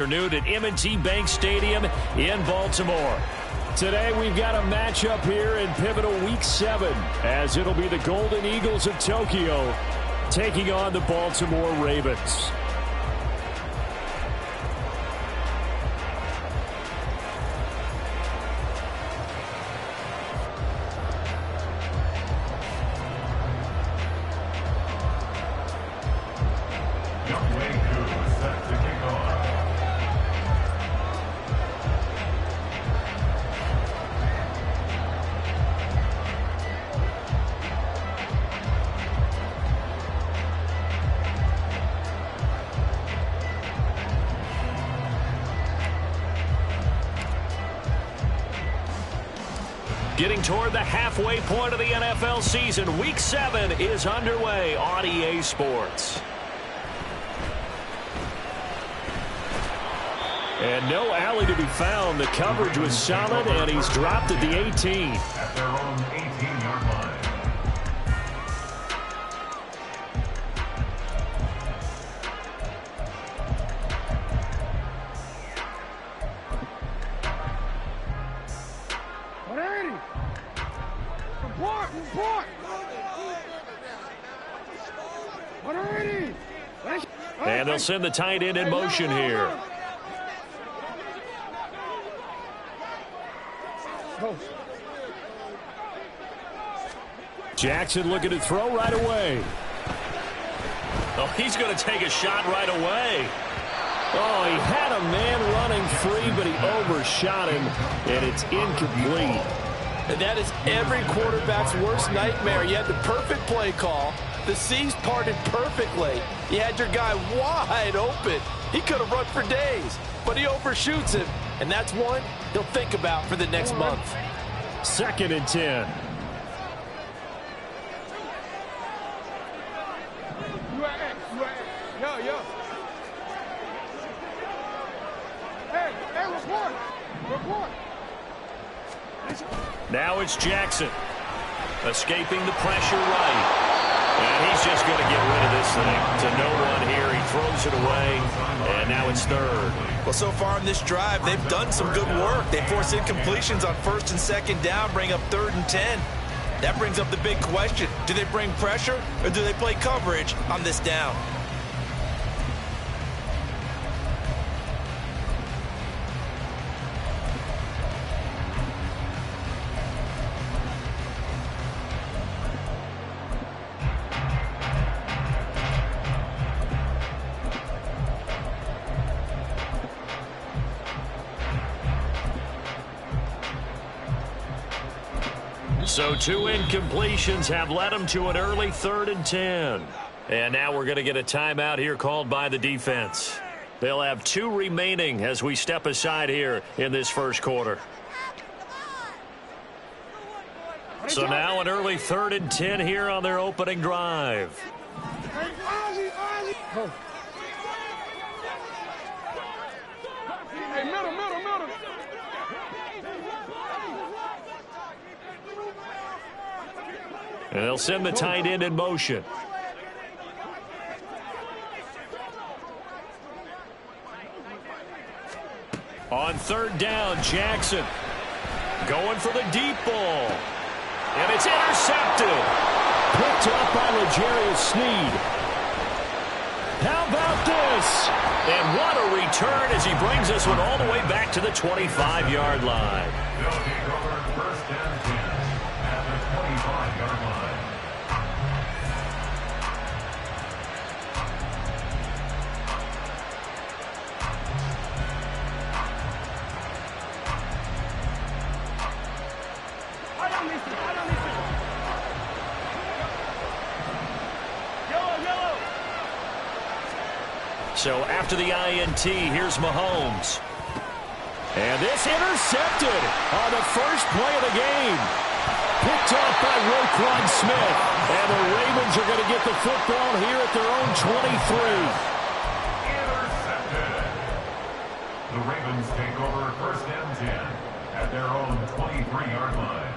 Afternoon at M&T Bank Stadium in Baltimore. Today we've got a matchup here in pivotal Week 7 as it'll be the Golden Eagles of Tokyo taking on the Baltimore Ravens. Getting toward the halfway point of the NFL season, Week 7 is underway on EA Sports. And no alley to be found. The coverage was solid, and he's dropped at the 18. At their own 18-yard line. And they'll send the tight end in motion here. Jackson looking to throw right away. Oh, he's going to take a shot right away. Oh, he had a man running free, but he overshot him, and it's incomplete. And that is every quarterback's worst nightmare. You had the perfect play call. The seams parted perfectly. You had your guy wide open. He could have run for days, but he overshoots him. And that's one he'll think about for the next month. 2nd and 10. Now it's Jackson. Escaping the pressure right. And he's just going to get rid of this thing to no one here. He throws it away, and now it's 3rd. Well, so far in this drive, they've done some good work. They force incompletions on 1st and 2nd down, bring up 3rd and 10. That brings up the big question. Do they bring pressure, or do they play coverage on this down? So 2 incompletions have led them to an early 3rd and 10. And now we're going to get a timeout here called by the defense. They'll have 2 remaining as we step aside here in this first quarter. So now an early 3rd and 10 here on their opening drive. Hey, middle. And they'll send the tight end in motion. On 3rd down, Jackson going for the deep ball. And it's intercepted. Picked up by L'Jarius Sneed. How about this? And what a return as he brings this one all the way back to the 25-yard line. They'll take over 1st and 10 at the 25-yard line. So after the INT, here's Mahomes. And this intercepted on the first play of the game. Picked off by Roquan Smith. And the Ravens are going to get the football here at their own 23. Intercepted. The Ravens take over 1st and 10 at their own 23-yard line.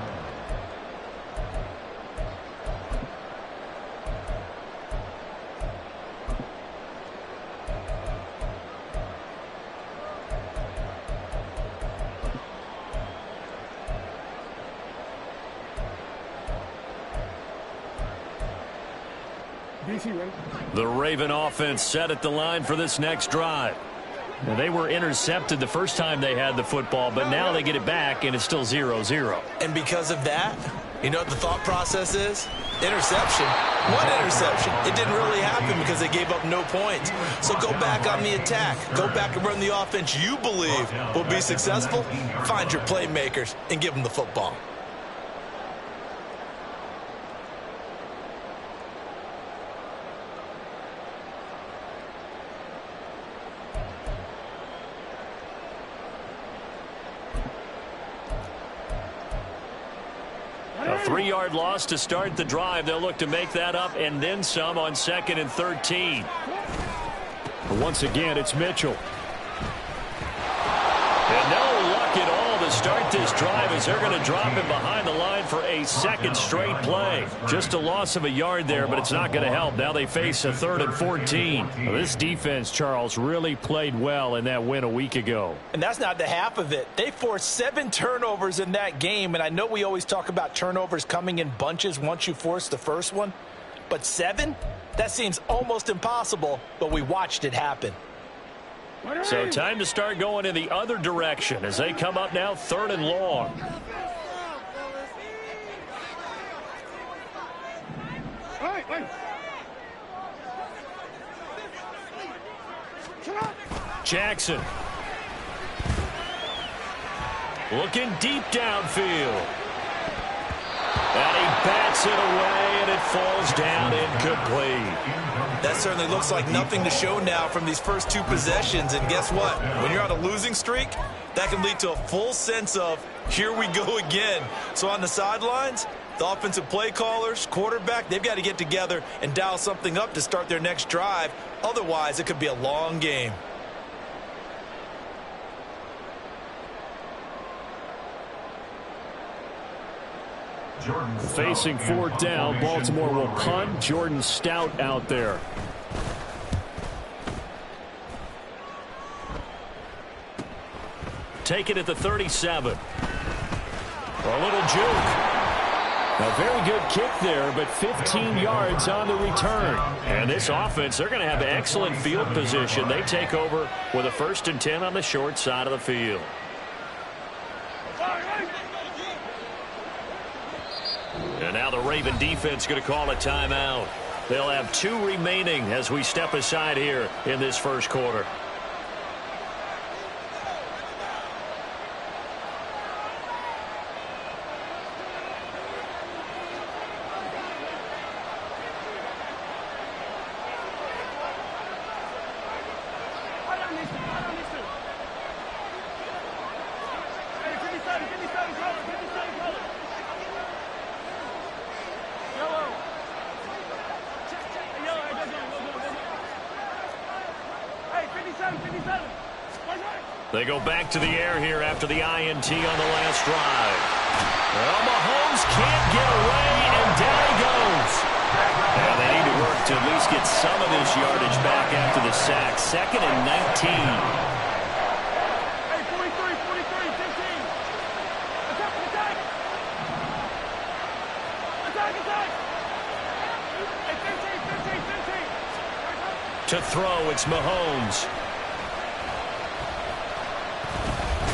The Raven offense set at the line for this next drive. Now, they were intercepted the first time they had the football, but now they get it back, and it's still 0-0. And because of that, you know what the thought process is? Interception. One interception. It didn't really happen because they gave up no points. So go back on the attack. Go back and run the offense you believe will be successful. Find your playmakers and give them the football. A 3-yard loss to start the drive. They'll look to make that up and then some on 2nd and 13. Once again, it's Mitchell. And no luck at all to start this drive as they're going to drop him behind the line for a second straight play. Just a loss of a yard there, but it's not going to help. Now they face a 3rd and 14. Well, this defense, Charles, really played well in that win a week ago. And that's not the half of it. They forced 7 turnovers in that game, and I know we always talk about turnovers coming in bunches once you force the first one, but 7? That seems almost impossible, but we watched it happen. So time to start going in the other direction as they come up now 3rd and long. Jackson. Looking deep downfield. And he bats it away, and it falls down incomplete. That certainly looks like nothing to show now from these first 2 possessions. And guess what? When you're on a losing streak, that can lead to a full sense of, here we go again. So on the sidelines, the offensive play callers, quarterback, they've got to get together and dial something up to start their next drive. Otherwise, it could be a long game. Facing 4th down, Baltimore will punt. Jordan Stout out there. Take it at the 37. A little juke. A very good kick there, but 15 yards on the return. And this offense, they're going to have excellent field position. They take over with a 1st and 10 on the short side of the field. And now the Raven defense going to call a timeout. They'll have 2 remaining as we step aside here in this first quarter. They go back to the air here after the INT on the last drive. Well, Mahomes can't get away, and down he goes. Now they need to work to at least get some of this yardage back after the sack. 2nd and 19. Hey, 43, 15. Attack. Attack. Hey, 15. To throw, it's Mahomes.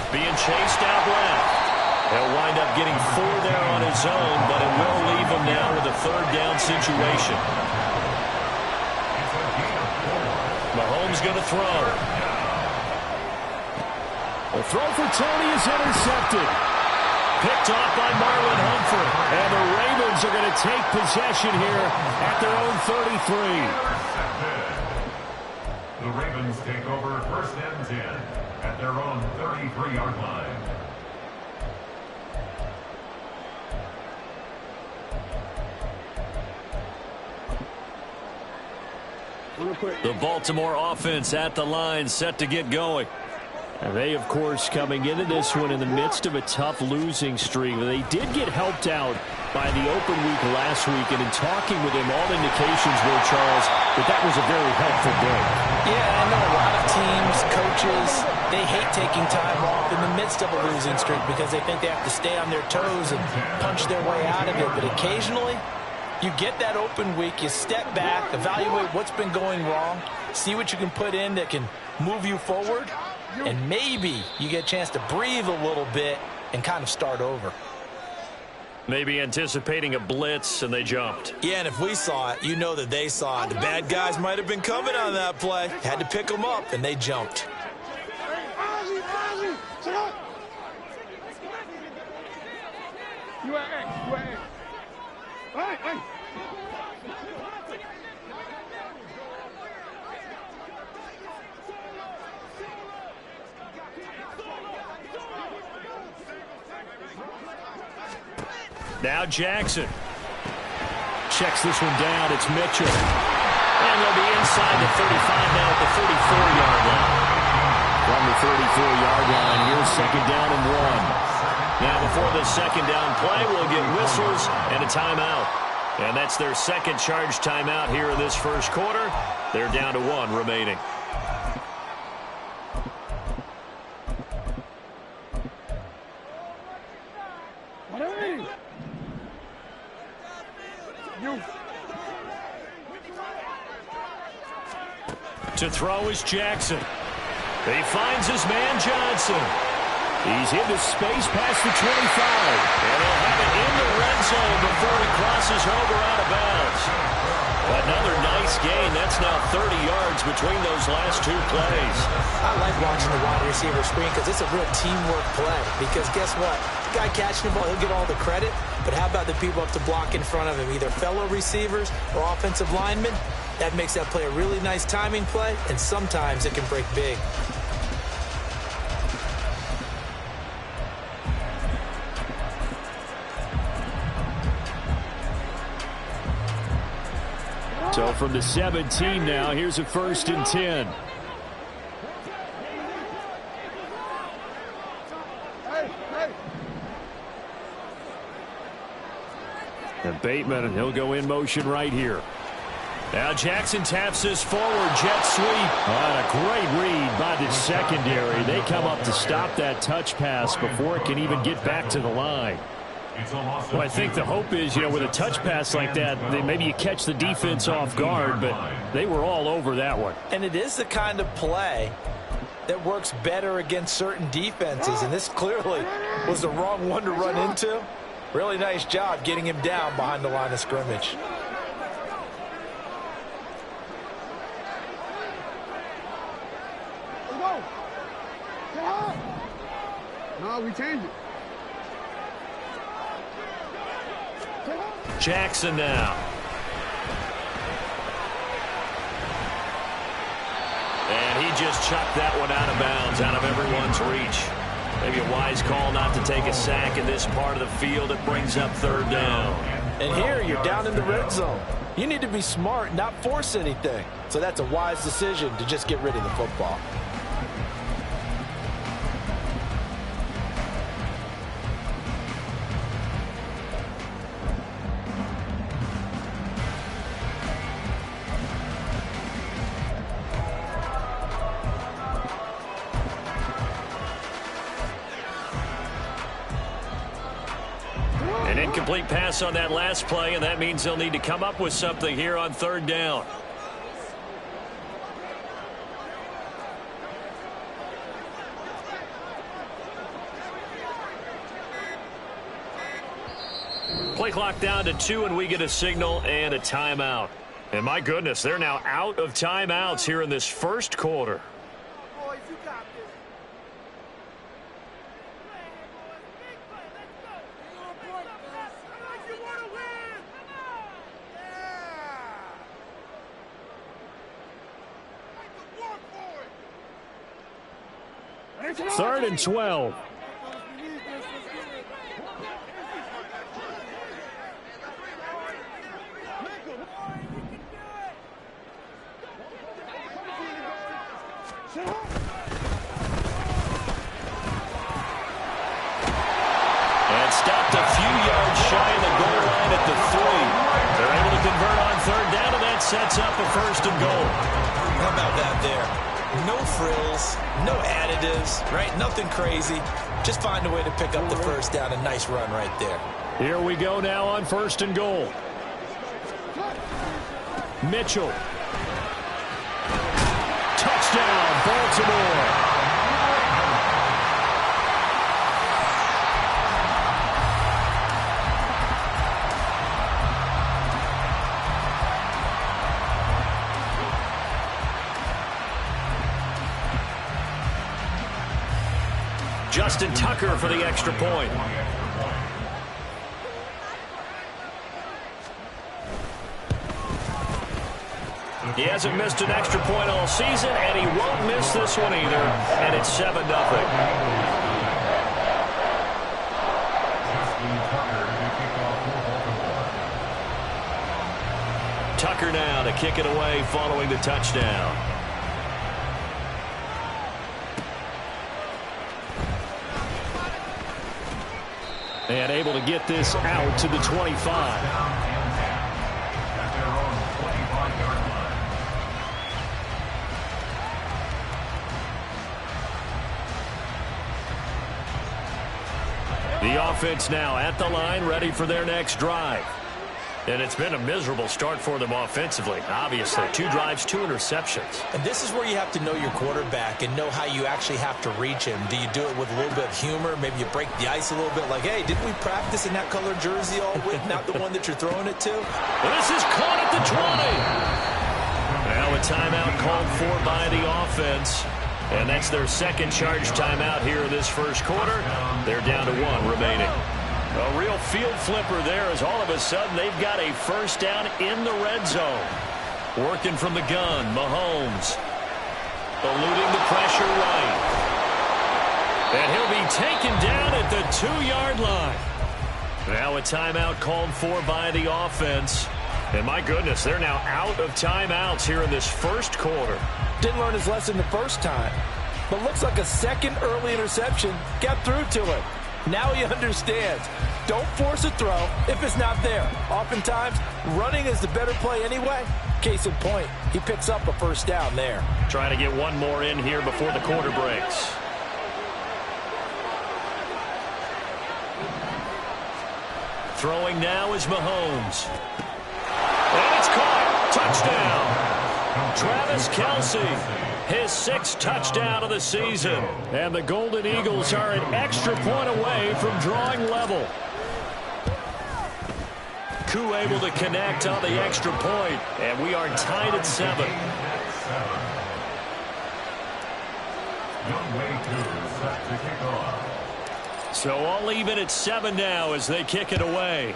Being chased out left. He'll wind up getting 4 there on his own, but it will leave him now with a 3rd down situation. Mahomes going to throw. The throw for Tony is intercepted. Picked off by Marlon Humphrey. And the Ravens are going to take possession here at their own 33. The Ravens take over 1st and 10 at their own 33-yard line. The Baltimore offense at the line, set to get going. And they, of course, coming into this one in the midst of a tough losing streak. They did get helped out by the open week last week, and in talking with him, all indications were, Charles, that was a very helpful break. Yeah, I know a lot of teams, coaches, they hate taking time off in the midst of a losing streak because they think they have to stay on their toes and punch their way out of it. But occasionally, You get that open week, you step back, evaluate what's been going wrong, see what you can put in that can move you forward, and maybe you get a chance to breathe a little bit and kind of start over. Maybe anticipating a blitz, and they jumped. Yeah, and if we saw it, you know that they saw it. The bad guys might have been coming on that play. Had to pick them up, and they jumped. You at X, you at X. Hey. Now Jackson checks this one down. It's Mitchell. And they'll be inside the 35 now at the 34-yard line. From the 34-yard line, here's second down and 1. Now before the second down play, we'll get whistles and a timeout. And that's their second charge timeout here in this first quarter. They're down to 1 remaining. To throw is Jackson. He finds his man Johnson. He's into space past the 25. And he'll have it in the red zone before he crosses over out of bounds. Another nice gain. That's now 30 yards between those last 2 plays. I like watching the wide receiver screen because it's a real teamwork play. Because guess what? The guy catching the ball, he'll get all the credit. But how about the people up to block in front of him, either fellow receivers or offensive linemen? That makes that play a really nice timing play, and sometimes it can break big. So from the 17 now, here's a 1st and 10. And Bateman, he'll go in motion right here. Now Jackson taps this forward, jet sweep. Oh, a great read by the secondary. They come up to stop that touch pass before it can even get back to the line. Well, I think the hope is, with a touch pass like that, maybe you catch the defense off guard, but they were all over that one. And it is the kind of play that works better against certain defenses, and this clearly was the wrong one to run into. Really nice job getting him down behind the line of scrimmage. No, we changed it. Jackson now. And he just chucked that one out of bounds, out of everyone's reach. Maybe a wise call not to take a sack in this part of the field. It brings up 3rd down. And here you're down in the red zone. You need to be smart, not force anything. So that's a wise decision to just get rid of the football. An incomplete pass on that last play, and that means they'll need to come up with something here on 3rd down. Play clock down to 2, and we get a signal and a timeout. And my goodness, they're now out of timeouts here in this first quarter. Boys, you got this. Third and 12. And stopped a few yards shy of the goal line at the 3. They're able to convert on 3rd down, and that sets up a 1st and goal. How about that there? No frills, no additives, right? Nothing crazy. Just find a way to pick up the 1st down. A nice run right there. Here we go now on 1st and goal. Mitchell. Touchdown, Baltimore. Justin Tucker for the extra point. He hasn't missed an extra point all season, and he won't miss this one either. And it's 7-0. Tucker now to kick it away following the touchdown. And able to get this out to the 25. The offense now at the line, ready for their next drive. And it's been a miserable start for them offensively, obviously. 2 drives, 2 interceptions. And this is where you have to know your quarterback and know how you actually have to reach him. Do you do it with a little bit of humor? Maybe you break the ice a little bit like, hey, didn't we practice in that color jersey all week? Not the one that you're throwing it to? Well, this is caught at the 20. Now a timeout called for by the offense. And that's their second charge timeout here in this first quarter. They're down to 1 remaining. A real field flipper there as all of a sudden they've got a first down in the red zone. Working from the gun, Mahomes. Eluding the pressure right. And he'll be taken down at the 2-yard line. Now a timeout called for by the offense. And my goodness, they're now out of timeouts here in this first quarter. Didn't learn his lesson the first time. But looks like a second early interception got through to him. Now he understands. Don't force a throw if it's not there. Oftentimes, running is the better play anyway. Case in point, he picks up a first down there. Trying to get one more in here before the quarter breaks. Throwing now is Mahomes. And it's caught. Touchdown. Travis Kelce. His 6th touchdown of the season. And the Golden Eagles are an extra point away from drawing level. Koo able to connect on the extra point. And we are tied at 7. So all even at 7 now as they kick it away.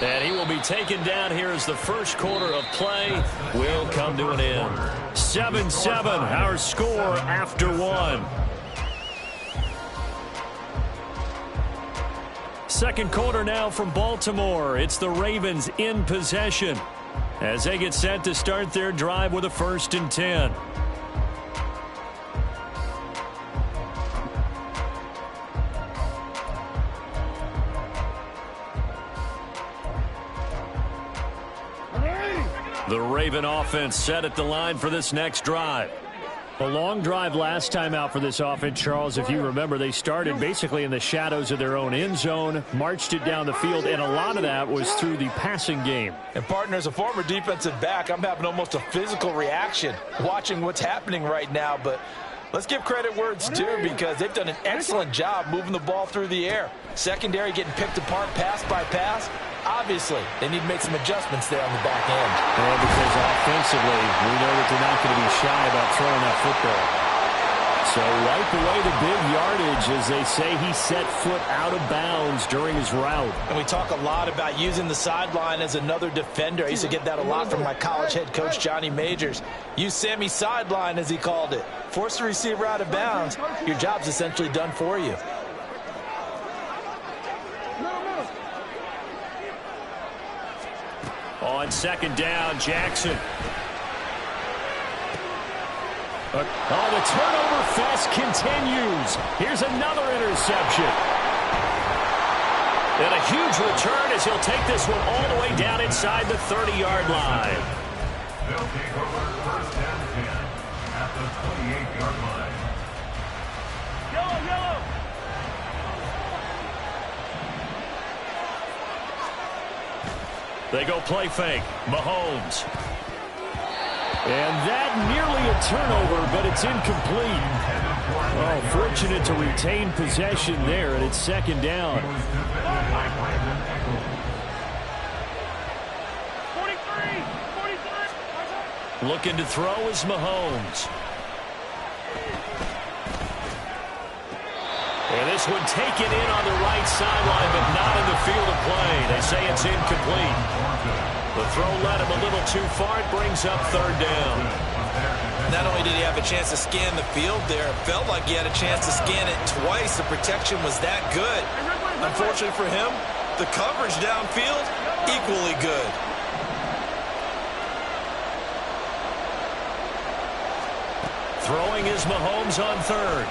And he will be taken down here as the first quarter of play will come to an end. 7-7, our score after 1. Second quarter now from Baltimore. It's the Ravens in possession as they get set to start their drive with a 1st and 10. The Raven offense set at the line for this next drive. A long drive last time out for this offense, Charles. If you remember, they started basically in the shadows of their own end zone, marched it down the field, and a lot of that was through the passing game. And, partner, as a former defensive back, I'm having almost a physical reaction watching what's happening right now. But let's give credit where it's due because they've done an excellent job moving the ball through the air. Secondary getting picked apart pass by pass. Obviously, they need to make some adjustments there on the back end. Well, because offensively, we know that they're not going to be shy about throwing that football. So wipe away the big yardage as they say he set foot out of bounds during his route. And we talk a lot about using the sideline as another defender. I used to get that a lot from my college head coach, Johnny Majors. Use Sammy sideline, as he called it. Force the receiver out of bounds. Your job's essentially done for you. On 2nd down, Jackson. Oh, the turnover fest continues. Here's another interception. And a huge return as he'll take this one all the way down inside the 30-yard line. They'll take over 1st and 10 at the 28-yard line. Yellow, yellow. They go play fake. Mahomes. And that nearly a turnover, but it's incomplete. Oh, fortunate to retain possession there, and it's second down. 43. Looking to throw is Mahomes. And this one taken in on the right sideline, but not in the field of play. They say it's incomplete. The throw led him a little too far. It brings up third down. Not only did he have a chance to scan the field there, it felt like he had a chance to scan it twice. The protection was that good. Unfortunately for him, the coverage downfield, equally good. Throwing is Mahomes on third.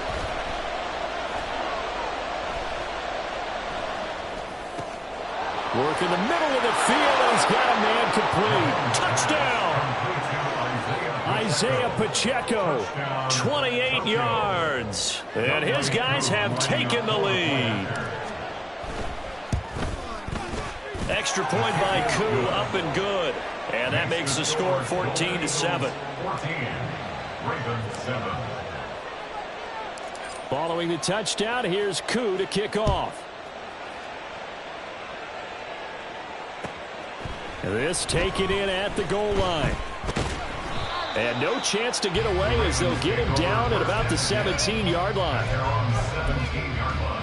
Work in the middle of the field, and he's got a man complete. Touchdown! Isaiah Pacheco. 28 yards. And his guys have taken the lead. Extra point by Koo, up and good. And that makes the score 14-7. 14. Ravens 7. Following the touchdown, here's Koo to kick off. This taken in at the goal line. And no chance to get away as they'll get him down at about the 17-yard line. They're on the 17-yard line.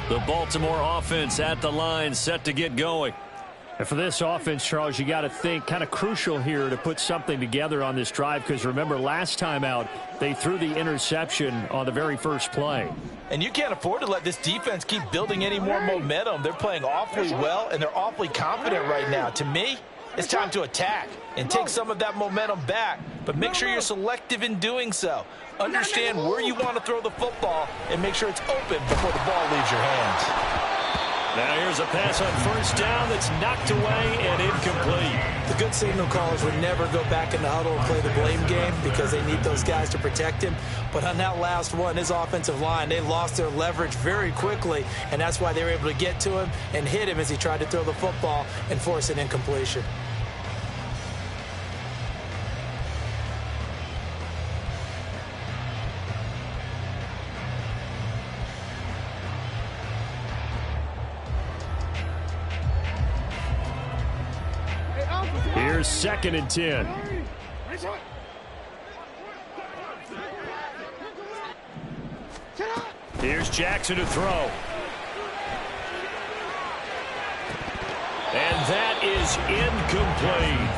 The Baltimore offense at the line, set to get going. And for this offense, Charles, you got to think kind of crucial here to put something together on this drive, because remember last time out they threw the interception on the very first play. And you can't afford to let this defense keep building any more momentum. They're playing awfully well, and they're awfully confident right now. To me, it's time to attack and take some of that momentum back, but make sure you're selective in doing so. Understand where you want to throw the football and make sure it's open before the ball leaves your hands. Now here's a pass on first down that's knocked away and incomplete. The good signal callers would never go back in the huddle and play the blame game because they need those guys to protect him. But on that last one, his offensive line, they lost their leverage very quickly, and that's why they were able to get to him and hit him as he tried to throw the football and force an incompletion. Here's 2nd and 10. Here's Jackson to throw. And that is incomplete.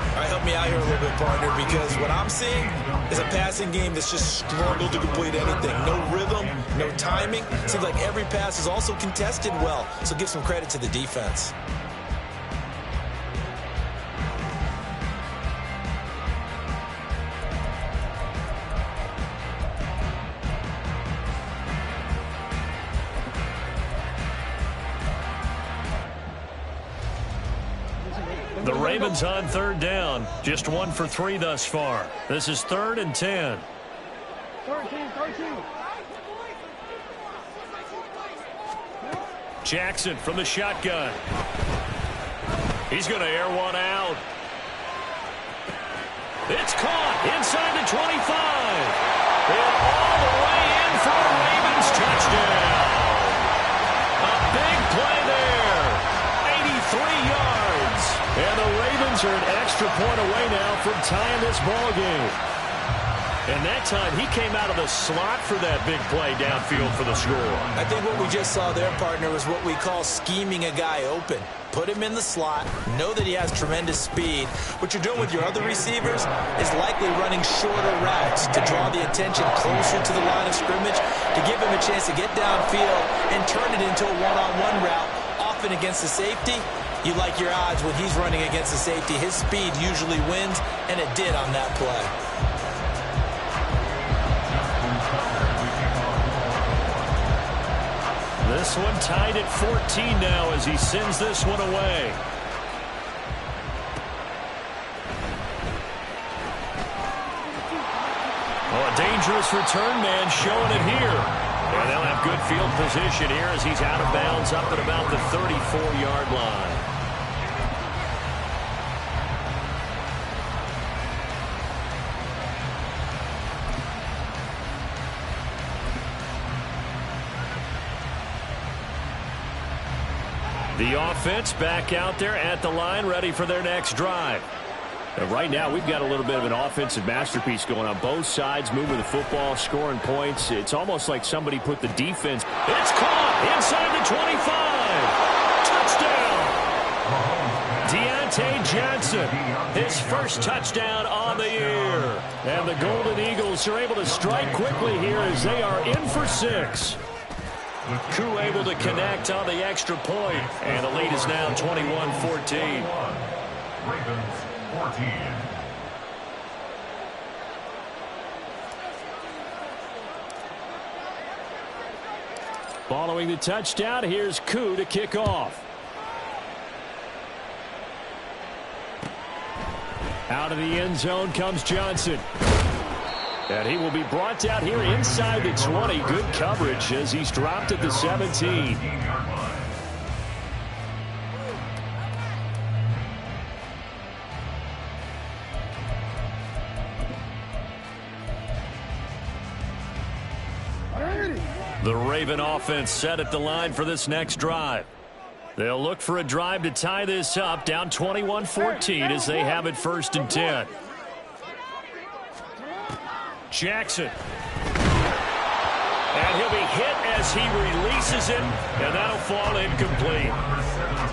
All right, help me out here a little bit, partner, because what I'm seeing is a passing game that's just struggled to complete anything. No rhythm, no timing. Seems like every pass is also contested well, so give some credit to the defense. The Ravens on third down. Just 1 for 3 thus far. This is 3rd and 10. 13. Jackson from the shotgun. He's going to air one out. It's caught inside the 25. And all the way in for a Ravens touchdown. A big play there. 83 yards. And the Ravens are an extra point away now from tying this ball game. And that time he came out of the slot for that big play downfield for the score. I think what we just saw there, partner, was what we call scheming a guy open. Put him in the slot, know that he has tremendous speed. What you're doing with your other receivers is likely running shorter routes to draw the attention closer to the line of scrimmage, to give him a chance to get downfield and turn it into a one-on-one route, often against the safety. You like your odds when he's running against the safety. His speed usually wins, and it did on that play. This one tied at 14 now as he sends this one away. Oh, a dangerous return man showing it here. And they'll have good field position here as he's out of bounds up at about the 34-yard line. The offense back out there at the line, ready for their next drive. Right now, we've got a little bit of an offensive masterpiece going on. Both sides moving the football, scoring points. It's almost like somebody put the defense. It's caught inside the 25. Touchdown. Deontay Johnson, his first touchdown on the year. And the Golden Eagles are able to strike quickly here as they are in for 6. Koo able to connect on the extra point. And the lead is now 21-14. Ravens 14. Following the touchdown, here's Koo to kick off. Out of the end zone comes Johnson. And he will be brought down here inside the 20. Good coverage as he's dropped at the 17. The Raven offense set at the line for this next drive. They'll look for a drive to tie this up, down 21-14 as they have it 1st and 10. Jackson. And he'll be hit as he releases it, and that'll fall incomplete.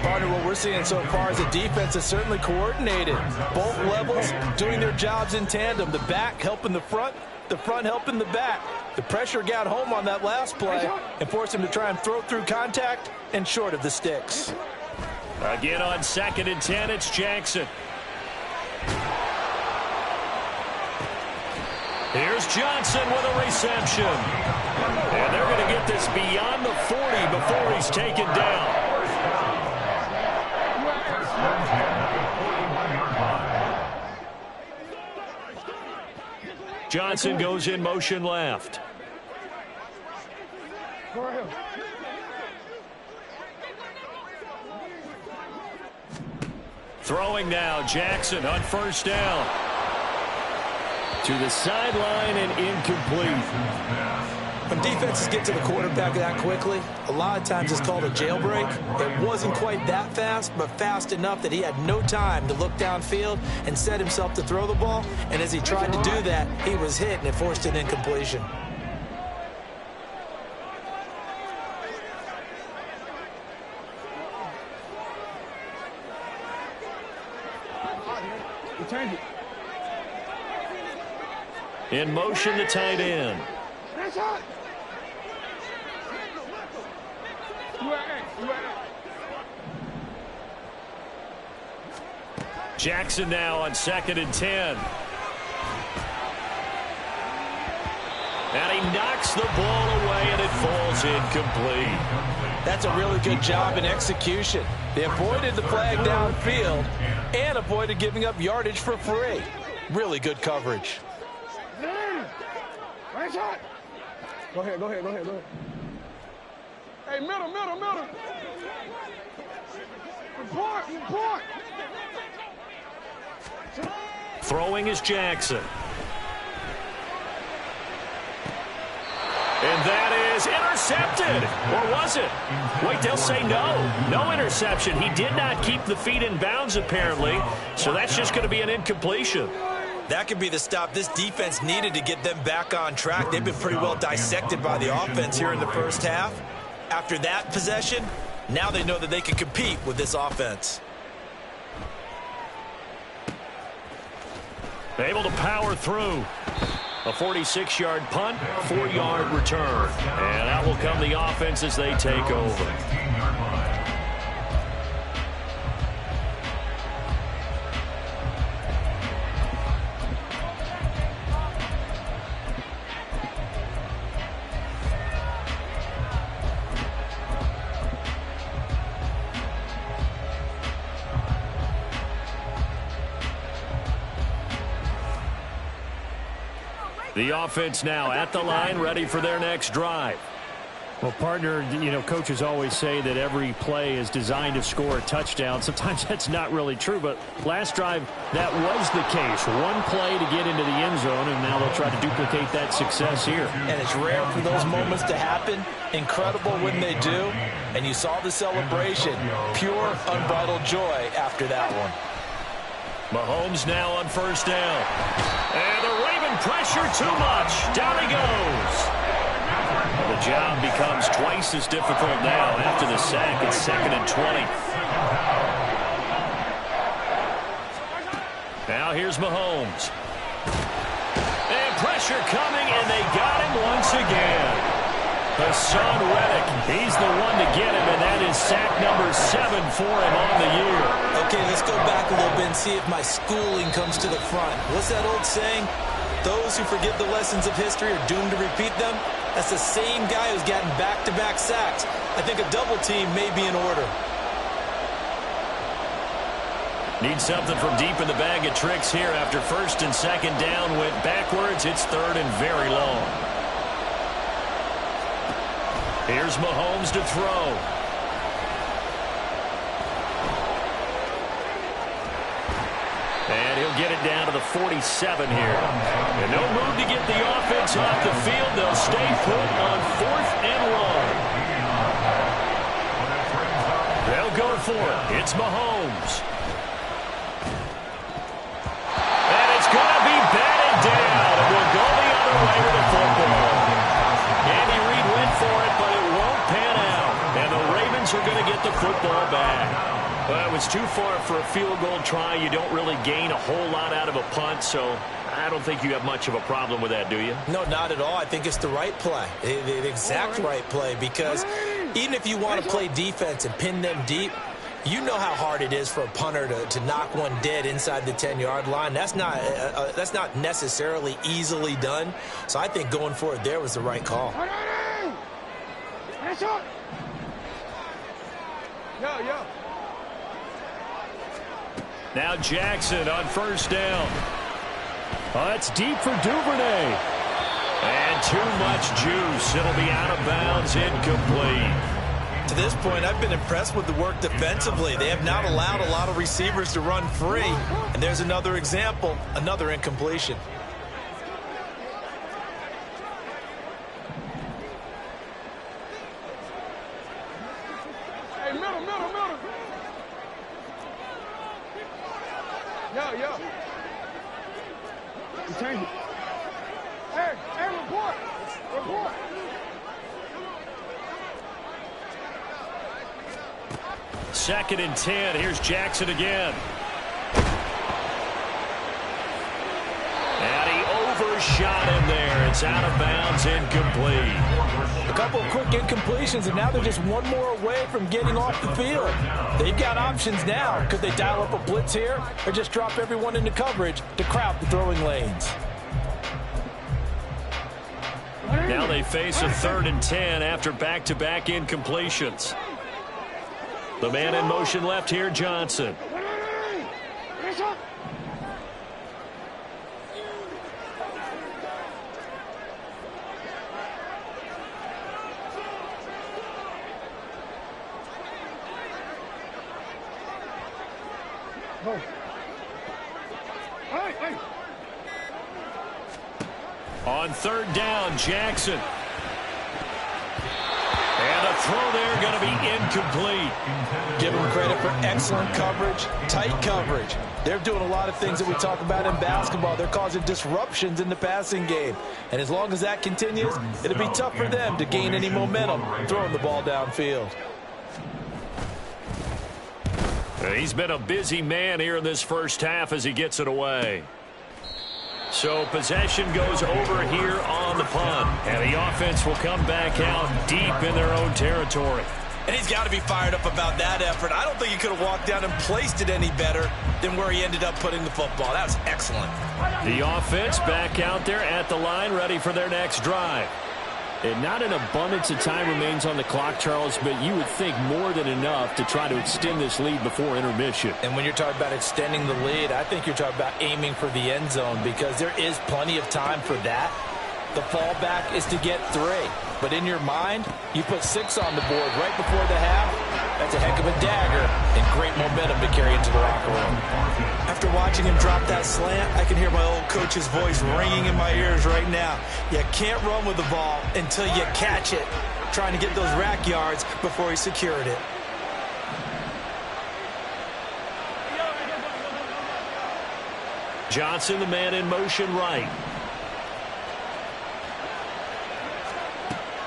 Partner, what we're seeing so far is the defense is certainly coordinated. Both levels doing their jobs in tandem. The back helping the front helping the back. The pressure got home on that last play and forced him to try and throw through contact and short of the sticks. Again on 2nd and 10, it's Jackson. Here's Johnson with a reception. And they're going to get this beyond the 40 before he's taken down. Johnson goes in motion left. Throwing now, Jackson on 1st down. To the sideline and incomplete. When defenses get to the quarterback that quickly, a lot of times it's called a jailbreak. It wasn't quite that fast, but fast enough that he had no time to look downfield and set himself to throw the ball. And as he tried to do that, he was hit and it forced an incompletion. Change it. In motion, the tight end. That's hot. Jackson now on 2nd and 10. And he knocks the ball away, and it falls incomplete. That's a really good job in execution. They avoided the flag downfield and avoided giving up yardage for free. Really good coverage. Nice shot. Go ahead. Hey, middle. Report. Throwing is Jackson. And that is intercepted. Or was it? Wait, they'll say no. No interception. He did not keep the feet in bounds, apparently. So that's just going to be an incompletion. That could be the stop this defense needed to get them back on track. They've been pretty well dissected by the offense here in the first half. After that possession, now they know that they can compete with this offense. Able to power through. A 46-yard punt, 4-yard return. And out will come the offense as they take over. The offense now at the line, ready for their next drive. Well, partner, you know, coaches always say that every play is designed to score a touchdown. Sometimes that's not really true, but last drive, that was the case. One play to get into the end zone, and now they'll try to duplicate that success here. And it's rare for those moments to happen. Incredible when they do. And you saw the celebration. Pure, unbridled joy after that one. Mahomes now on first down. And the Raven pressure too much. Down he goes. The job becomes twice as difficult now after the sack. It's 2nd and 20. Now here's Mahomes. And pressure coming, and they got him once again. Hassan Reddick, he's the one to get him, and that is sack number 7 for him on the year. Okay, let's go back a little bit and see if my schooling comes to the front. What's that old saying? Those who forget the lessons of history are doomed to repeat them. That's the same guy who's gotten back-to-back sacks. I think a double team may be in order. Need something from deep in the bag of tricks here after 1st and 2nd down went backwards. It's 3rd and very long. Here's Mahomes to throw. And he'll get it down to the 47 here. And no move to get the offense off the field. They'll stay put on 4th and long. They'll go for it. It's Mahomes. And it's going to be batted down. And we'll go the other way with the football. Andy Reid went for it, but it won't pan out. And the Ravens are going to get the football back. Well, it was too far for a field goal try. You don't really gain a whole lot out of a punt, so I don't think you have much of a problem with that, do you? No, not at all. I think it's the right play, the exact right play, because even if you want to play defense and pin them deep, you know how hard it is for a punter to knock one dead inside the 10-yard line. That's not necessarily easily done, so I think going for it there was the right call. Yo. Now Jackson on first down. It's deep for Duvernay. And too much juice. It'll be out of bounds, incomplete. To this point, I've been impressed with the work defensively. They have not allowed a lot of receivers to run free. And there's another example, another incompletion. Hey, middle. Yo. You change it. Hey, report. 2nd and 10. Here's Jackson again. And he overshot him there. It's out of bounds, incomplete. A couple of quick incompletions, and now they're just one more away from getting off the field. They've got options now. Could they dial up a blitz here or just drop everyone into coverage to crowd the throwing lanes? Now they face a 3rd and 10 after back-to-back incompletions. The man in motion left here, Johnson. Hey. On 3rd down, Jackson. And a throw there going to be incomplete. Give them credit for excellent coverage, tight coverage. They're doing a lot of things that we talk about in basketball. They're causing disruptions in the passing game. And as long as that continues, it'll be tough for them to gain any momentum throwing the ball downfield. He's been a busy man here in this first half as he gets it away. So possession goes over here on the punt. And the offense will come back out deep in their own territory. And he's got to be fired up about that effort. I don't think he could have walked down and placed it any better than where he ended up putting the football. That was excellent. The offense back out there at the line, ready for their next drive. And not an abundance of time remains on the clock, Charles, but you would think more than enough to try to extend this lead before intermission. And when you're talking about extending the lead, I think you're talking about aiming for the end zone, because there is plenty of time for that. The fallback is to get 3. But in your mind, you put 6 on the board right before the half. That's a heck of a dagger and great momentum to carry into the locker room. After watching him drop that slant, I can hear my old coach's voice ringing in my ears right now. You can't run with the ball until you catch it. Trying to get those rack yards before he secured it. Johnson, the man in motion right.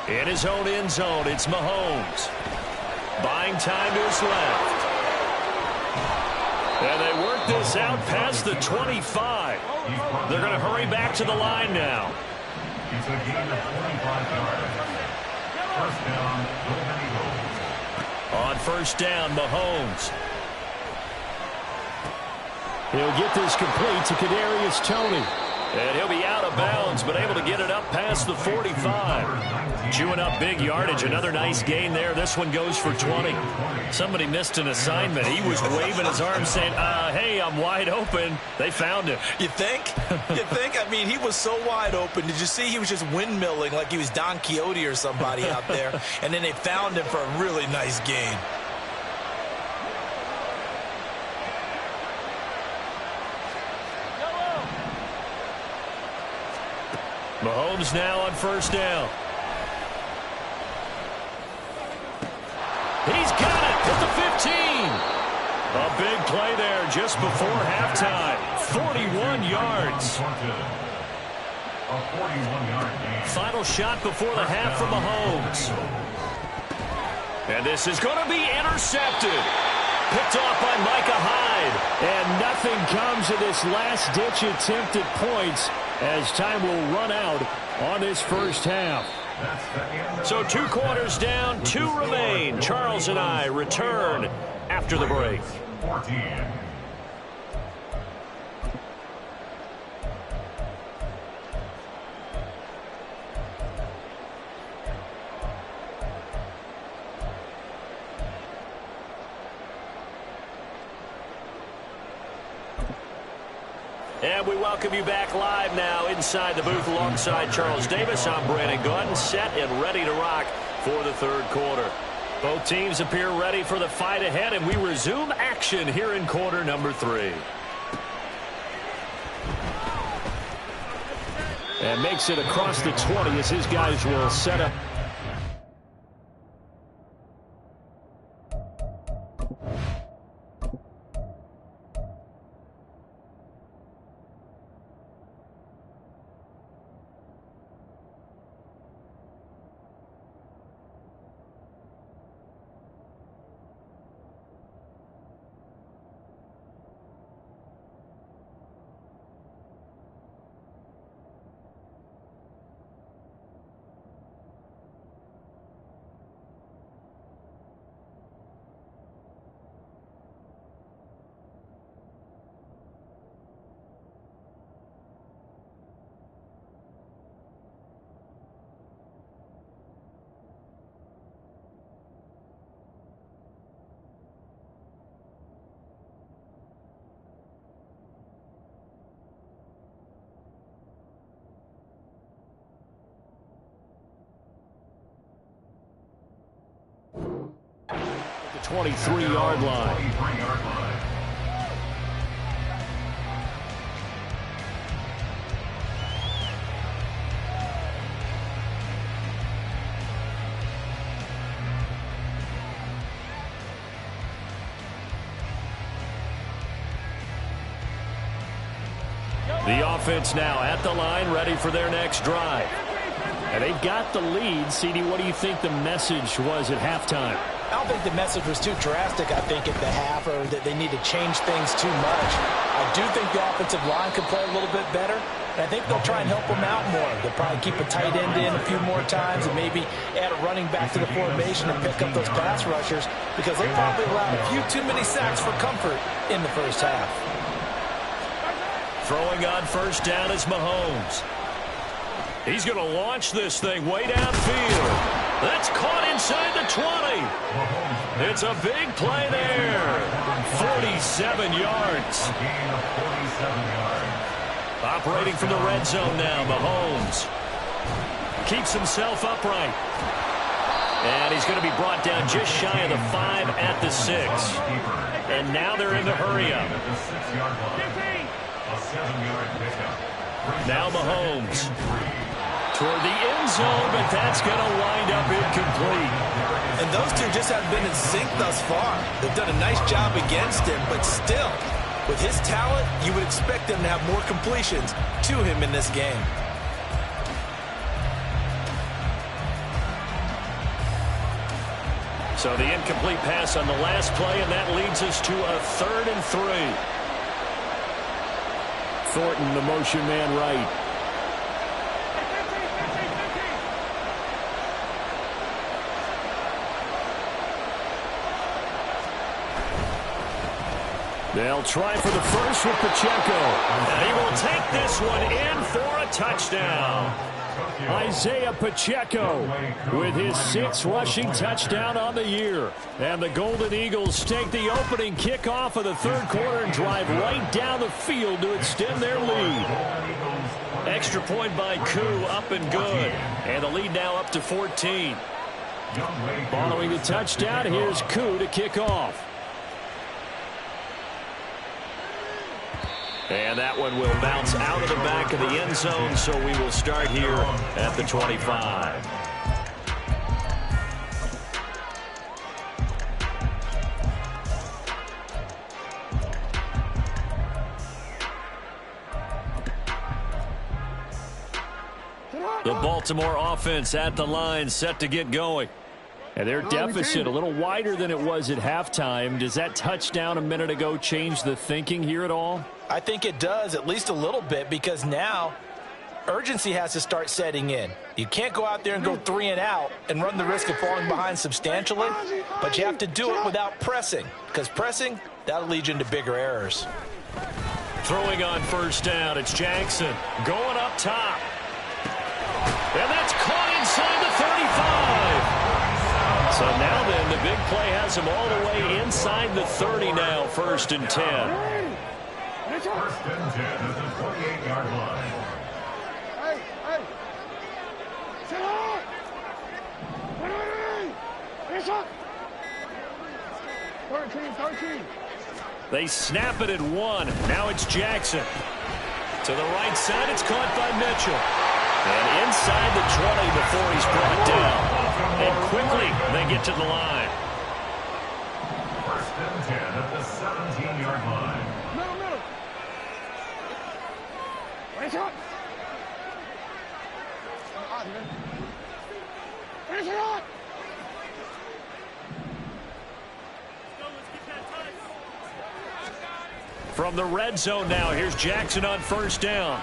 In his own end zone, it's Mahomes. Buying time to his left. And they work this out past the 25. They're going to hurry back to the line now. It's a gain of 25 yards. First down, Golden Eagles. On first down, Mahomes. He'll get this complete to Kadarius Toney. And he'll be out of bounds, but able to get it up past the 45. Chewing up big yardage. Another nice gain there. This one goes for 20. Somebody missed an assignment. He was waving his arms saying, hey, I'm wide open. They found him. You think? You think? I mean, he was so wide open. Did you see he was just windmilling like he was Don Quixote or somebody out there? And then they found him for a really nice gain. Mahomes now on first down. He's got it at the 15. A big play there just before halftime. 41 yards. A 41-yard gain. Final shot before the half from Mahomes. And this is going to be intercepted. Picked off by Micah Hyde. And nothing comes of this last-ditch attempt at points as time will run out on this first half. So 2 quarters down, 2 remain. Charles and I return after the break. 14. And we welcome you back live now inside the booth alongside Charles Davis. I'm Brandon Gunn, set and ready to rock for the third quarter. Both teams appear ready for the fight ahead, and we resume action here in quarter number 3. And makes it across the 20 as his guys will set up. The 23-yard line. 23-yard line. The offense now at the line, ready for their next drive. And they've got the lead. CD, what do you think the message was at halftime? I don't think the message was too drastic, I think, at the half, or that they need to change things too much. I do think the offensive line could play a little bit better, and I think they'll try and help them out more. They'll probably keep a tight end in a few more times and maybe add a running back to the formation and pick up those pass rushers, because they probably allowed a few too many sacks for comfort in the first half. Throwing on first down is Mahomes. He's going to launch this thing way downfield. That's caught inside the 20. It's a big play there. 47 yards. A gain of 47 yards. Operating from the red zone now, Mahomes. keeps himself upright. And he's going to be brought down just shy of the 5 at the 6. And now they're in the hurry-up. Now Mahomes toward the end zone, but that's going to wind up incomplete. And those two just haven't been in sync thus far. They've done a nice job against him, but still, with his talent, you would expect them to have more completions to him in this game. So the incomplete pass on the last play, and that leads us to a 3rd and 3. Thornton, the motion man right. They'll try for the first with Pacheco. And he will take this one in for a touchdown. Isaiah Pacheco with his 6th rushing touchdown on the year. And the Golden Eagles take the opening kickoff of the 3rd quarter and drive right down the field to extend their lead. Extra point by Koo, up and good. And the lead now up to 14. Following the touchdown, here's Koo to kick off. And that one will bounce out of the back of the end zone, so we will start here at the 25. The Baltimore offense at the line, set to get going. And their deficit a little wider than it was at halftime. Does that touchdown a minute ago change the thinking here at all? I think it does, at least a little bit, because now urgency has to start setting in. You can't go out there and go 3 and out and run the risk of falling behind substantially, but you have to do it without pressing, because pressing, that'll lead you into bigger errors. Throwing on 1st down, it's Jackson going up top. And that's caught inside the 35. So now then, the big play has him all the way inside the 30 now, 1st and 10. 1st and 10 at the 28-yard line. Hey, hey. Sit up. Finish up. 13. They snap it at 1. Now it's Jackson. To the right side, it's caught by Mitchell. And inside the 20 before he's brought down. And quickly, they get to the line. 1st and 10 at the 17-yard line. Middle. Finish up. Finish it up. From the red zone now, here's Jackson on 1st down.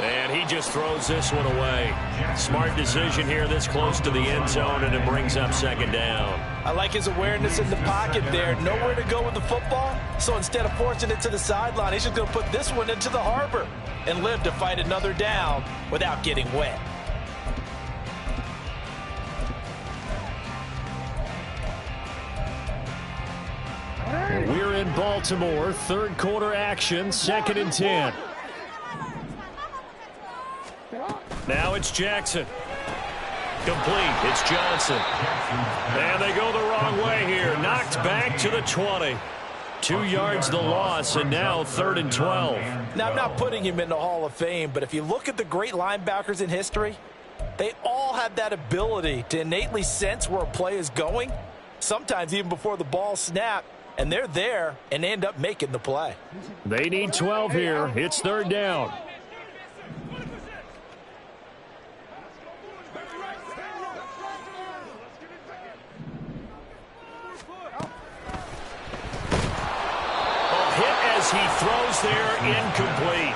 And he just throws this one away. Smart decision here this close to the end zone, and it brings up 2nd down. I like his awareness in the pocket there. Nowhere to go with the football, so instead of forcing it to the sideline, he's just going to put this one into the harbor and live to fight another down without getting wet. We're in Baltimore, 3rd quarter action, 2nd and 10. Now it's Jackson. Complete. It's Johnson. And they go the wrong way here. Knocked back to the 20. 2 yards the loss, and now 3rd and 12. Now, I'm not putting him in the Hall of Fame, but if you look at the great linebackers in history, they all have that ability to innately sense where a play is going, sometimes even before the ball snapped, and they're there and end up making the play. They need 12 here. It's 3rd down. He throws there, incomplete.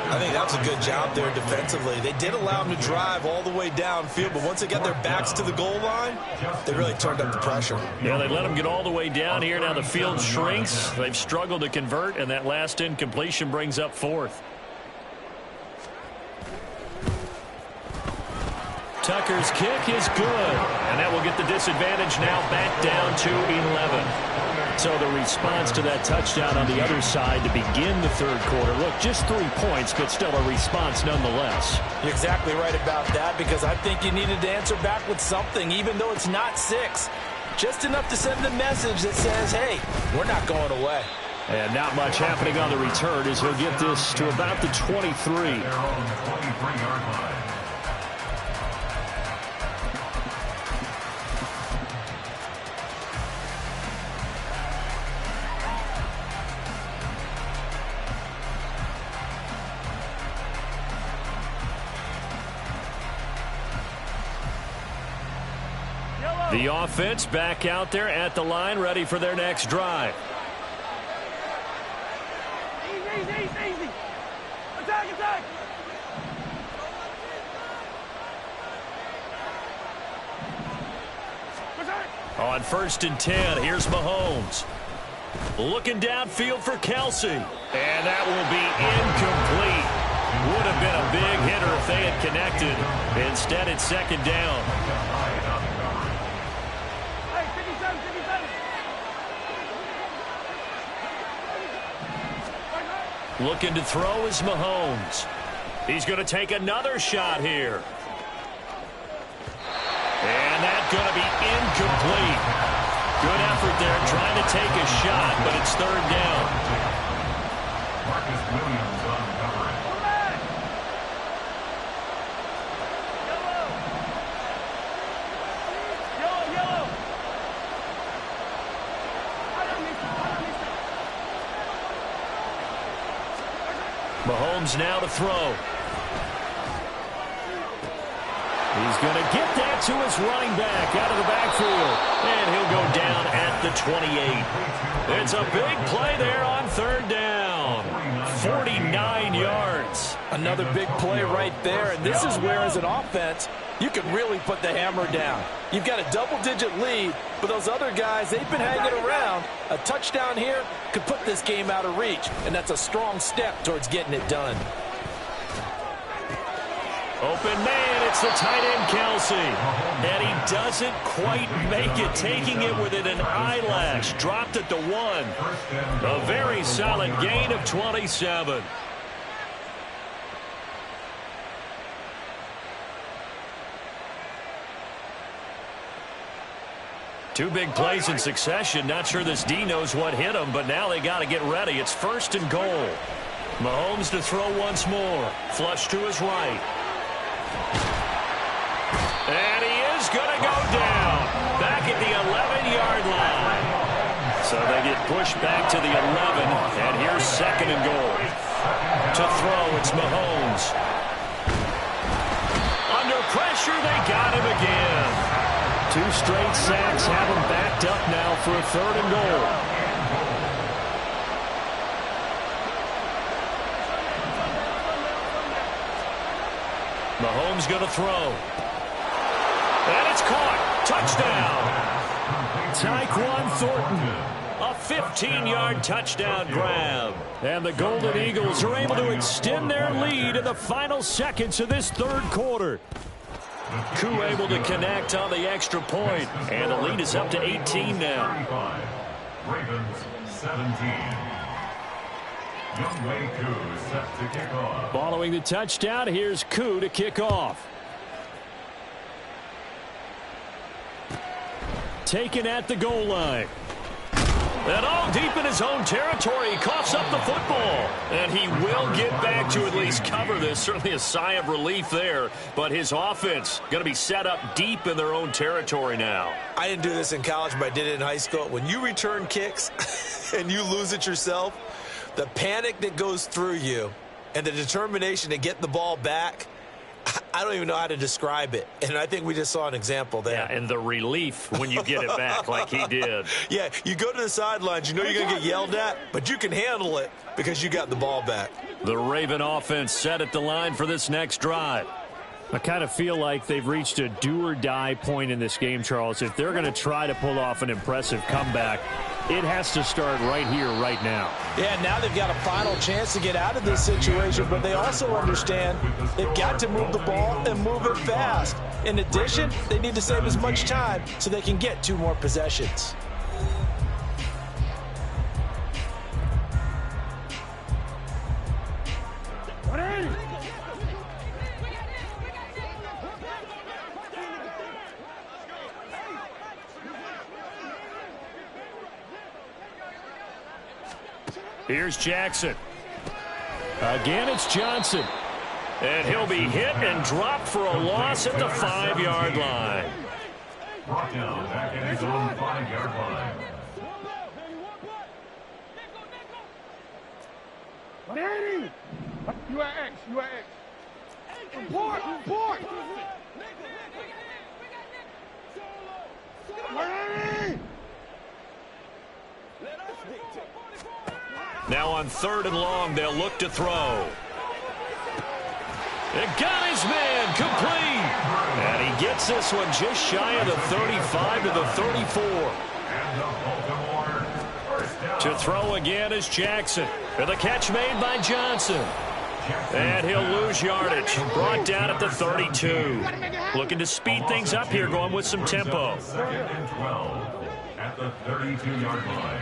I think that was a good job there defensively. They did allow him to drive all the way downfield, but once they got their backs to the goal line, they really turned up the pressure. Yeah, they let him get all the way down here. Now the field shrinks. They've struggled to convert, and that last incompletion brings up 4th. Tucker's kick is good, and that will get the disadvantage now back down to 11. So the response to that touchdown on the other side to begin the third quarter. Look, just 3 points, but still a response nonetheless. You're exactly right about that, because I think you needed to answer back with something, even though it's not 6. Just enough to send the message that says, hey, we're not going away. And not much happening on the return as he'll get this to about the 23. Their own 23-yard line. The offense back out there at the line, ready for their next drive. Easy. Attack. On 1st and 10, here's Mahomes. Looking downfield for Kelsey. And that will be incomplete. Would have been a big hitter if they had connected. Instead, it's 2nd down. Hey, 57. Looking to throw is Mahomes. He's going to take another shot here. And that's going to be incomplete. Good effort there trying to take a shot, but it's 3rd down. Marcus Williams on coverage. Yellow. Mahomes now to throw. He's going to get that to his running back out of the backfield. And he'll go down at the 28. It's a big play there on 3rd down. 49 yards. Another big play right there, and this is where, as an offense, you can really put the hammer down. You've got a double-digit lead, but those other guys, they've been hanging around. A touchdown here could put this game out of reach, and that's a strong step towards getting it done. Open man, it's the tight end, Kelsey. And he doesn't quite make it, taking it within an eyelash. Dropped at the 1. A very solid gain of 27. Two big plays in succession. Not sure this D knows what hit him, but now they got to get ready. It's 1st and goal. Mahomes to throw once more. Flush to his right. And he is going to go down. Back at the 11-yard line. So they get pushed back to the 11. And here's 2nd and goal. To throw, it's Mahomes. Under pressure, they got him again. 2 straight sacks have him backed up now for a 3rd and goal. Mahomes going to throw. And it's caught. Touchdown. Tyquan Thornton. A 15-yard touchdown grab. And the Golden Eagles are able to extend their lead in the final seconds of this 3rd quarter. Koo able to connect on the extra point. And the lead is up to 18 now. Ravens 17. Youngway Koo set to kick off. Following the touchdown, here's Koo to kick off. Taken at the goal line. And all deep in his own territory, he coughs up the football. And he will get back to at least cover this. Certainly a sigh of relief there. But his offense going to be set up deep in their own territory now. I didn't do this in college, but I did it in high school. When you return kicks and you lose it yourself, the panic that goes through you and the determination to get the ball back, I don't even know how to describe it. And I think we just saw an example there. Yeah, and the relief when you get it back like he did. Yeah, you go to the sidelines, you know you're going to get yelled at, but you can handle it because you got the ball back. The Raven offense set at the line for this next drive. I kind of feel like they've reached a do-or-die point in this game, Charles. If they're going to try to pull off an impressive comeback, it has to start right here, right now. Yeah, now they've got a final chance to get out of this situation, but they also understand they've got to move the ball and move it fast. In addition, they need to save as much time so they can get 2 more possessions. Here's Jackson. Again, it's Johnson. And he'll be hit and dropped for a loss at the 5-yard line. Brought down back at his own 5-yard line. Danny! You are X. You are X. Report! Report! Danny! Now on 3rd and long, they'll look to throw. It got his man complete. And he gets this one just shy of the 35 to the 34. And the Baltimore first down. To throw again is Jackson. And the catch made by Johnson. And he'll lose yardage. Brought down at the 32. Looking to speed things up here, going with some tempo. 2nd and 12 at the 32-yard line.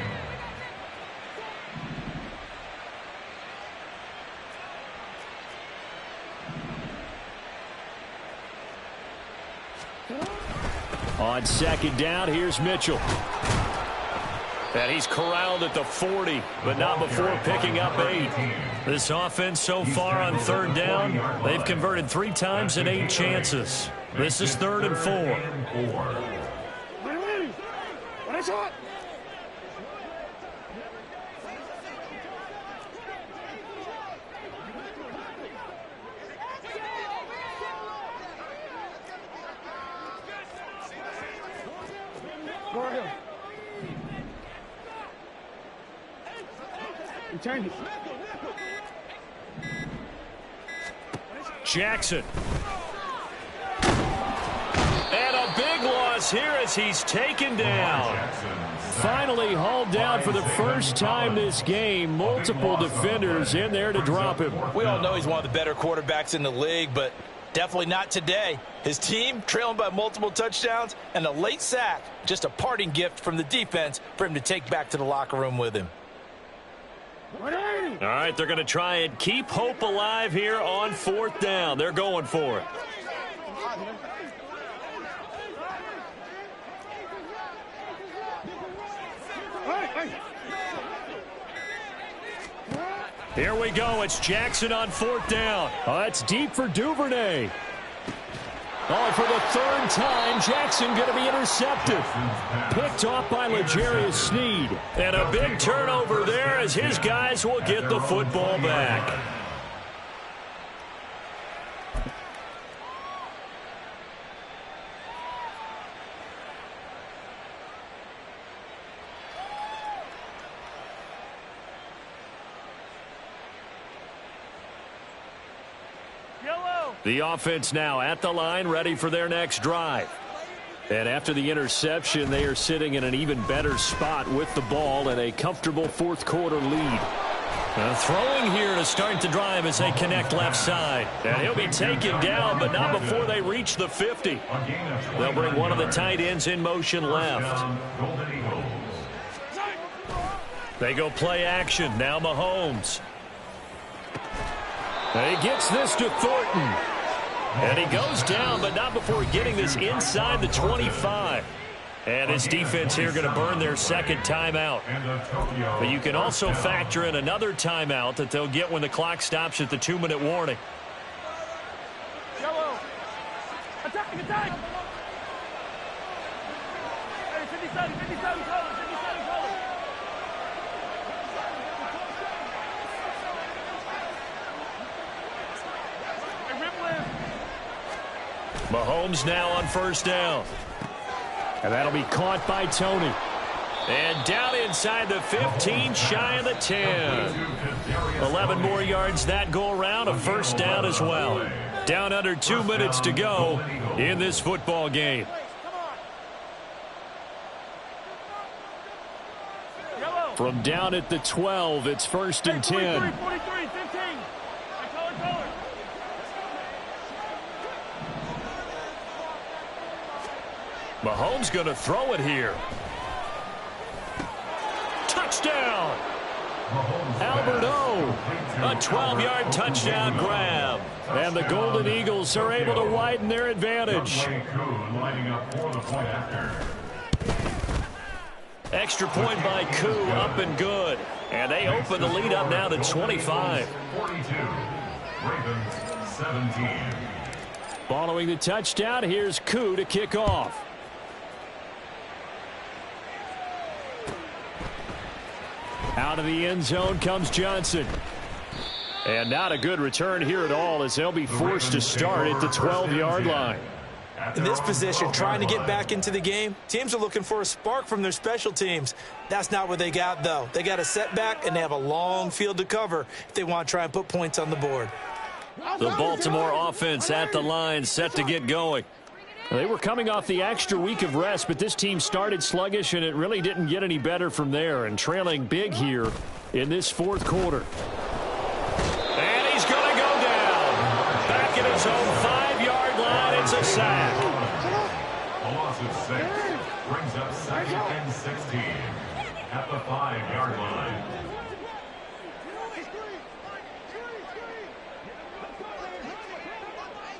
On 2nd down, here's Mitchell. And he's corralled at the 40, but not before picking up 8. This offense so far on 3rd down, they've converted 3 times in 8 chances. This is 3rd and 4. What is it? Go ahead. Change it. Jackson. And a big loss here as he's taken down. Finally hauled down for the first time this game. Multiple defenders in there to drop him. We all know he's one of the better quarterbacks in the league, but definitely not today. His team trailing by multiple touchdowns and a late sack. Just a parting gift from the defense for him to take back to the locker room with him. All right, they're going to try and keep hope alive here on 4th down. They're going for it. Here we go. It's Jackson on 4th down. Oh, that's deep for Duvernay. Oh, for the 3rd time, Jackson going to be intercepted. Picked off by L'Jarius Sneed. And a big turnover there as his guys will get the football back. The offense now at the line, ready for their next drive. And after the interception, they are sitting in an even better spot with the ball and a comfortable 4th quarter lead. Throwing here to start the drive as they connect left side. And he'll be taken down, but not before they reach the 50. They'll bring one of the tight ends in motion left. They go play action. Now Mahomes. He gets this to Thornton. And he goes down, but not before getting this inside the 25. And his defense here going to burn their 2nd timeout. But you can also factor in another timeout that they'll get when the clock stops at the 2-minute warning. Yellow. Attack, attack. Hey, 57 colors, 57 colors. Hey, Ripland. Mahomes now on 1st down. And that'll be caught by Tony. And down inside the 15, shy of the 10. 11 more yards that go around, a 1st down as well. Down under 2 minutes to go in this football game. From down at the 12, it's 1st and 10. 43, 15. Color. Mahomes going to throw it here. Touchdown! Albert O. A 12-yard touchdown grab. And the Golden Eagles are able to widen their advantage. Extra point by Koo, up and good. And they open the lead up now to 25. 42. Ravens 17. Following the touchdown, here's Koo to kick off. Out of the end zone comes Johnson. And not a good return here at all as they'll be forced to start at the 12-yard line. In this position, trying to get back into the game, teams are looking for a spark from their special teams. That's not what they got, though. They got a setback, and they have a long field to cover if they want to try and put points on the board. The Baltimore offense at the line, set to get going. They were coming off the extra week of rest, but this team started sluggish, and it really didn't get any better from there, and trailing big here in this fourth quarter. And he's going to go down. Back at his own 5-yard line, it's a sack. A loss of 6 brings up 2nd and 16 at the 5-yard line.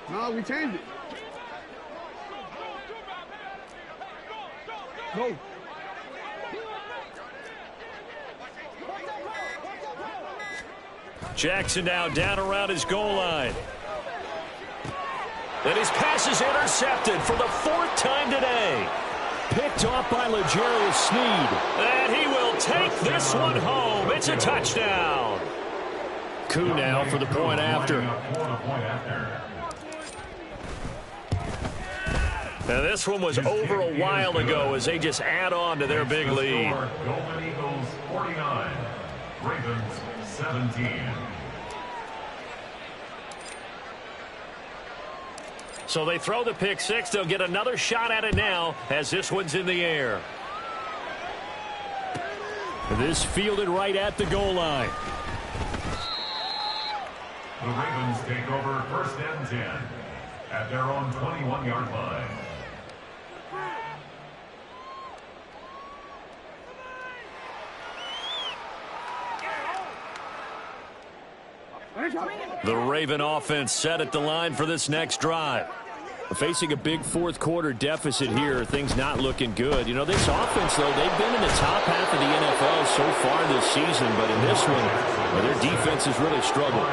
No, we changed it. Go. Jackson now down around his goal line. And his pass is intercepted for the 4th time today. Picked off by L'Jarius Sneed. And he will take this one home. It's a touchdown. Koo now for the point after. Now this one was over a while ago as they just add on to their big lead. Golden Eagles 49, Ravens 17. So they throw the pick six. They'll get another shot at it now as this one's in the air. This fielded right at the goal line. The Ravens take over 1st and 10 at their own 21-yard line. The Raven offense set at the line for this next drive. Facing a big fourth quarter deficit here, things not looking good. You know, this offense, though, they've been in the top half of the NFL so far this season, but in this one, well, their defense has really struggled.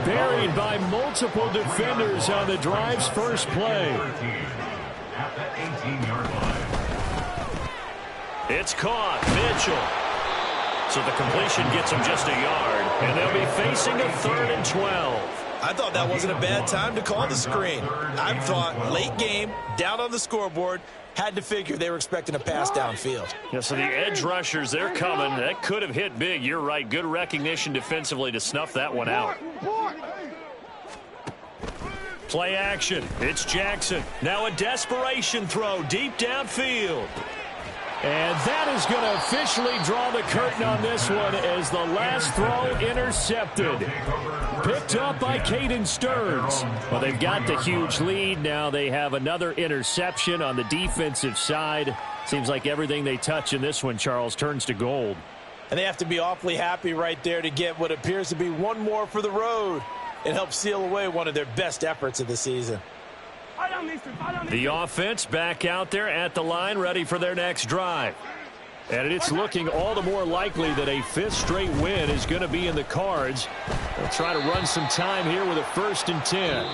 Buried by multiple defenders on the drive's first play. At the 18-yard line. It's caught. Mitchell. So the completion gets him just a yard, and they'll be facing a 3rd and 12. I thought that wasn't a bad time to call the screen. I thought late game, down on the scoreboard, had to figure they were expecting a pass downfield. Yeah, so the edge rushers, they're coming. That could have hit big. You're right. Good recognition defensively to snuff that one out. Play action. It's Jackson. Now a desperation throw deep downfield. And that is going to officially draw the curtain on this one as the last throw intercepted. Picked up by Caden Stearns. Well, they've got the huge lead. Now they have another interception on the defensive side. Seems like everything they touch in this one, Charles, turns to gold. And they have to be awfully happy right there to get what appears to be one more for the road. It helps seal away one of their best efforts of the season. The offense back out there at the line, ready for their next drive. And it's looking all the more likely that a 5th straight win is going to be in the cards. They'll try to run some time here with a 1st and 10.